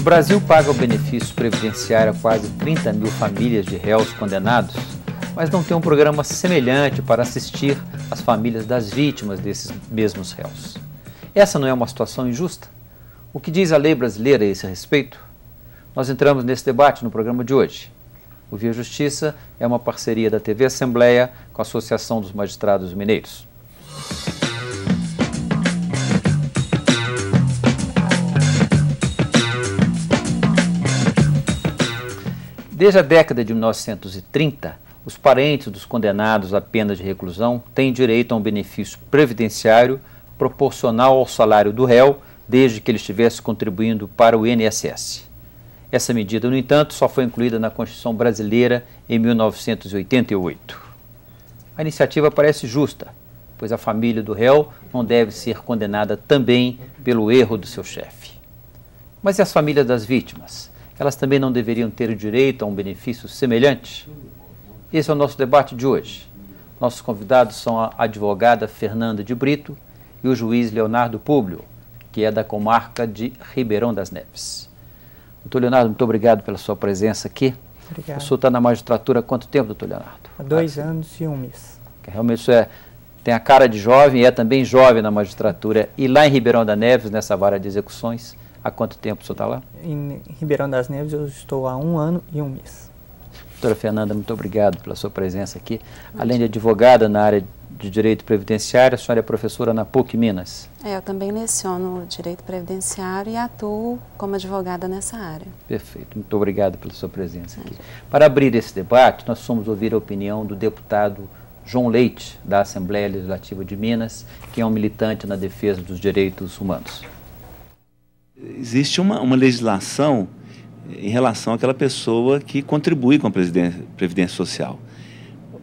Brasil paga o benefício previdenciário a quase 30 mil famílias de réus condenados, mas não tem um programa semelhante para assistir as famílias das vítimas desses mesmos réus. Essa não é uma situação injusta? O que diz a lei brasileira a esse respeito? Nós entramos nesse debate no programa de hoje. O Via Justiça é uma parceria da TV Assembleia com a Associação dos Magistrados Mineiros. Desde a década de 1930, os parentes dos condenados à pena de reclusão têm direito a um benefício previdenciário proporcional ao salário do réu, desde que ele estivesse contribuindo para o INSS. Essa medida, no entanto, só foi incluída na Constituição Brasileira em 1988. A iniciativa parece justa, pois a família do réu não deve ser condenada também pelo erro do seu chefe. Mas e as famílias das vítimas? Elas também não deveriam ter o direito a um benefício semelhante? Esse é o nosso debate de hoje. Nossos convidados são a advogada Fernanda de Brito e o juiz Leonardo Públio, que é da comarca de Ribeirão das Neves. Doutor Leonardo, muito obrigado pela sua presença aqui. Obrigado. O senhor está na magistratura há quanto tempo, doutor Leonardo? Há 2 anos e 1 mês. Realmente o senhor tem a cara de jovem e é também jovem na magistratura. E lá em Ribeirão das Neves, nessa vara de execuções, há quanto tempo o senhor está lá? Em Ribeirão das Neves eu estou há 1 ano e 1 mês. Doutora Fernanda, muito obrigado pela sua presença aqui. Além de advogada na área de Direito Previdenciário, a senhora é professora na PUC Minas. Eu também leciono Direito Previdenciário e atuo como advogada nessa área. Perfeito, muito obrigado pela sua presença aqui. Para abrir esse debate, nós fomos ouvir a opinião do deputado João Leite, da Assembleia Legislativa de Minas, que é um militante na defesa dos direitos humanos. Existe uma legislação em relação àquela pessoa que contribui com a Previdência Social.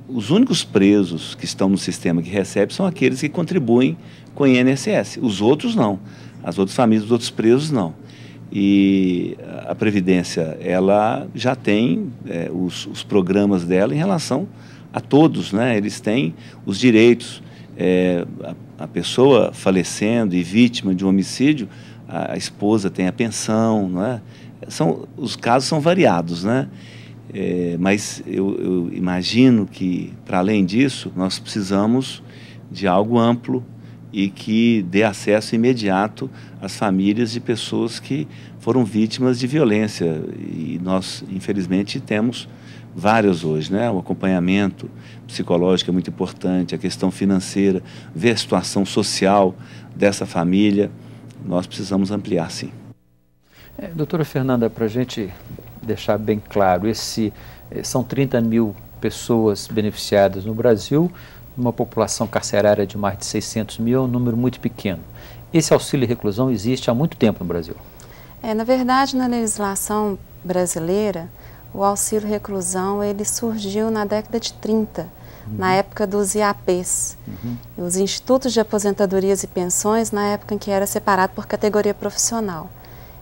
Os únicos presos que estão no sistema que recebem são aqueles que contribuem com o INSS. Os outros não. As outras famílias, os outros presos não. E a Previdência, ela já tem os programas dela em relação a todos, né? Eles têm os direitos. A pessoa falecendo e vítima de um homicídio, a esposa tem a pensão, não é? Os casos são variados, né? Mas eu imagino que, para além disso, nós precisamos de algo amplo e que dê acesso imediato às famílias de pessoas que foram vítimas de violência. E nós, infelizmente, temos várias hoje, né? O acompanhamento psicológico é muito importante, a questão financeira, ver a situação social dessa família. Nós precisamos ampliar, sim. Doutora Fernanda, para a gente deixar bem claro, são 30 mil pessoas beneficiadas no Brasil, uma população carcerária de mais de 600 mil, é um número muito pequeno. Esse auxílio reclusão existe há muito tempo no Brasil. Na verdade, na legislação brasileira, o auxílio reclusão ele surgiu na década de 30, na época dos IAPs, os Institutos de Aposentadorias e Pensões, na época em que era separado por categoria profissional.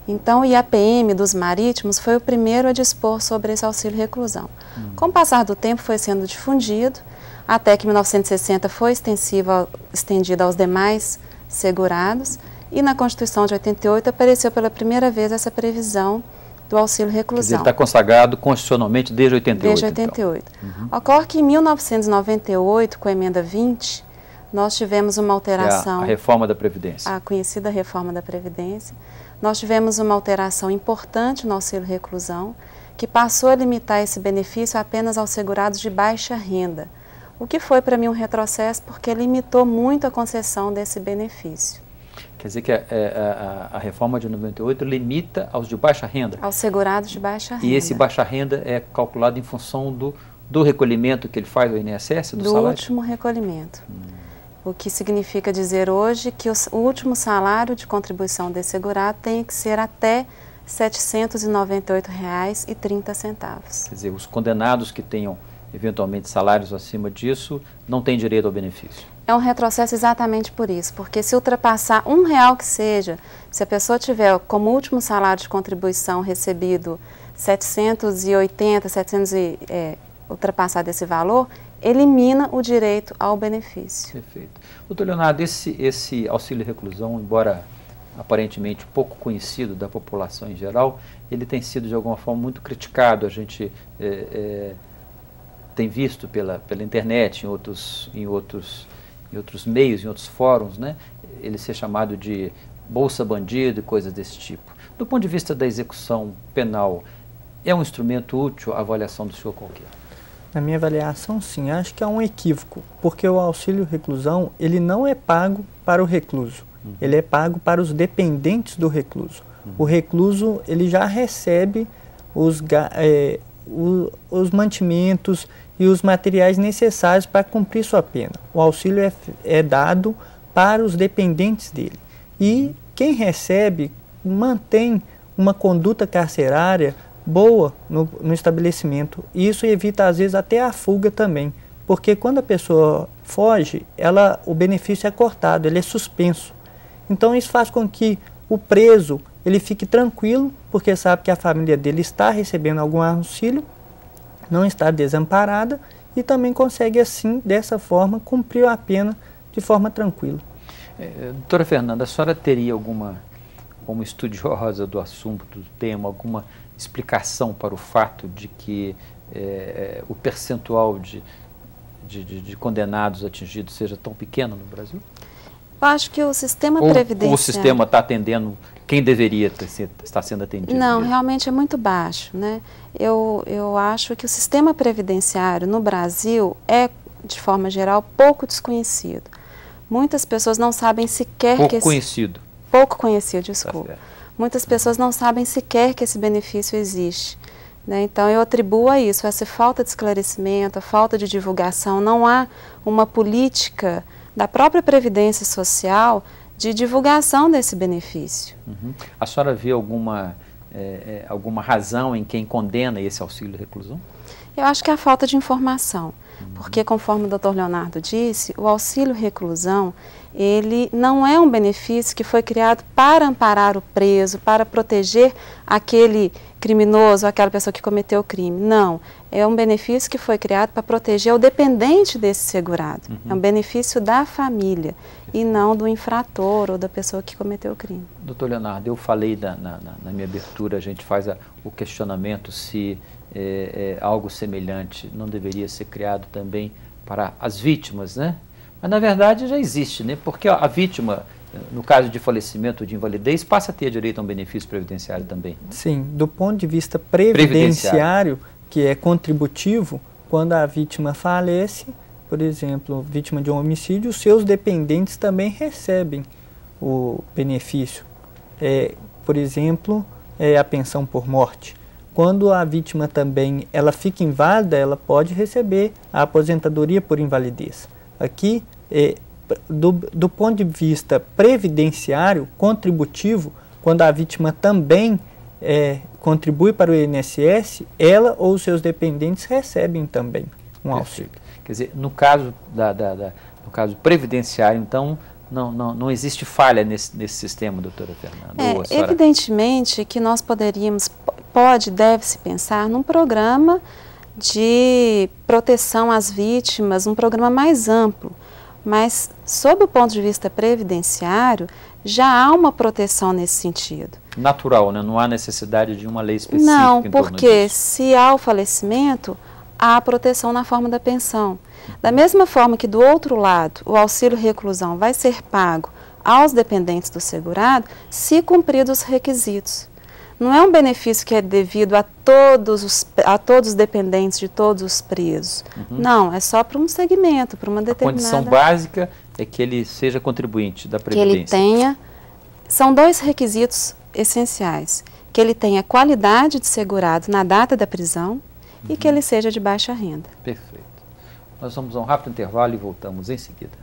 Então, o IAPM dos marítimos foi o primeiro a dispor sobre esse auxílio reclusão. Com o passar do tempo, foi sendo difundido, até que em 1960 foi estendido aos demais segurados, e na Constituição de 88 apareceu pela primeira vez essa previsão do auxílio reclusão. Ele está consagrado constitucionalmente desde 88. Desde 88. Então. Ocorre que em 1998, com a emenda 20, nós tivemos uma alteração... A reforma da Previdência. A conhecida reforma da Previdência. Nós tivemos uma alteração importante no auxílio reclusão, que passou a limitar esse benefício apenas aos segurados de baixa renda, o que foi para mim um retrocesso porque limitou muito a concessão desse benefício. Quer dizer que a reforma de 98 limita aos de baixa renda? Aos segurados de baixa renda. E esse baixa renda é calculado em função do recolhimento que ele faz ao INSS, do salário? Do último recolhimento. O que significa dizer hoje que o último salário de contribuição desse segurado tem que ser até R$ 798,30. Quer dizer, os condenados que tenham eventualmente salários acima disso não têm direito ao benefício. É um retrocesso exatamente por isso, porque se ultrapassar R$1 que seja, se a pessoa tiver como último salário de contribuição recebido 780, ultrapassar desse valor, elimina o direito ao benefício. Perfeito. Doutor Leonardo, esse auxílio reclusão, embora aparentemente pouco conhecido da população em geral, ele tem sido de alguma forma muito criticado. A gente tem visto pela internet, em outros meios, em outros fóruns, né, ele ser chamado de bolsa bandido e coisas desse tipo. Do ponto de vista da execução penal, é um instrumento útil à avaliação do senhor qualquer? Na minha avaliação, sim. Acho que é um equívoco, porque o auxílio reclusão, ele não é pago para o recluso, ele é pago para os dependentes do recluso. O recluso, ele já recebe os mantimentos e os materiais necessários para cumprir sua pena. O auxílio é dado para os dependentes dele. E quem recebe mantém uma conduta carcerária boa no estabelecimento. Isso evita, às vezes, até a fuga também. Porque quando a pessoa foge, o benefício é cortado, ele é suspenso. Então isso faz com que o preso ele fique tranquilo, porque sabe que a família dele está recebendo algum auxílio, não está desamparada e também consegue, assim, dessa forma, cumprir a pena de forma tranquila. Doutora Fernanda, a senhora teria alguma, como estudiosa do assunto, do tema, alguma explicação para o fato de que o percentual de condenados atingidos seja tão pequeno no Brasil? Eu acho que o sistema previdenciário... Ou o sistema está atendendo quem deveria estar sendo atendido? Não, mesmo? Realmente é muito baixo, né? Eu acho que o sistema previdenciário no Brasil é, de forma geral, pouco desconhecido. Muitas pessoas não sabem sequer pouco que esse... conhecido. Pouco conhecido, desculpa. Tá. Muitas pessoas não sabem sequer que esse benefício existe, né? Então eu atribuo a isso, essa falta de esclarecimento, a falta de divulgação. Não há uma política da própria Previdência Social de divulgação desse benefício. A senhora vê alguma razão em quem condena esse auxílio reclusão? Eu acho que é a falta de informação, porque conforme o Dr. Leonardo disse, o auxílio reclusão, ele não é um benefício que foi criado para amparar o preso, para proteger aquele criminoso, aquela pessoa que cometeu o crime. Não, é um benefício que foi criado para proteger o dependente desse segurado. É um benefício da família e não do infrator ou da pessoa que cometeu o crime. Doutor Leonardo, eu falei na minha abertura, a gente faz o questionamento se algo semelhante não deveria ser criado também para as vítimas, né? Mas, na verdade, já existe, né? Porque a vítima, no caso de falecimento ou de invalidez, passa a ter direito a um benefício previdenciário também. Sim, do ponto de vista previdenciário, que é contributivo, quando a vítima falece, por exemplo, vítima de um homicídio, os seus dependentes também recebem o benefício. Por exemplo, a pensão por morte. Quando a vítima também ela fica inválida, ela pode receber a aposentadoria por invalidez. Aqui, do ponto de vista previdenciário, contributivo, quando a vítima também contribui para o INSS, ela ou os seus dependentes recebem também um auxílio. Quer dizer, no caso no caso previdenciário, então, não existe falha nesse sistema, doutora Fernanda? Evidentemente que nós deve-se pensar num programa de proteção às vítimas, um programa mais amplo. Mas, sob o ponto de vista previdenciário, já há uma proteção nesse sentido. Natural, né? Não há necessidade de uma lei específica? Não, porque se há o falecimento, há a proteção na forma da pensão. Da mesma forma que, do outro lado, o auxílio reclusão vai ser pago aos dependentes do segurado, se cumpridos os requisitos. Não é um benefício que é devido a todos os dependentes de todos os presos. Não, é só para um segmento, para uma determinada... A condição básica é que ele seja contribuinte da Previdência. Que ele tenha... São dois requisitos essenciais. Que ele tenha qualidade de segurado na data da prisão e que ele seja de baixa renda. Perfeito. Nós vamos a um rápido intervalo e voltamos em seguida.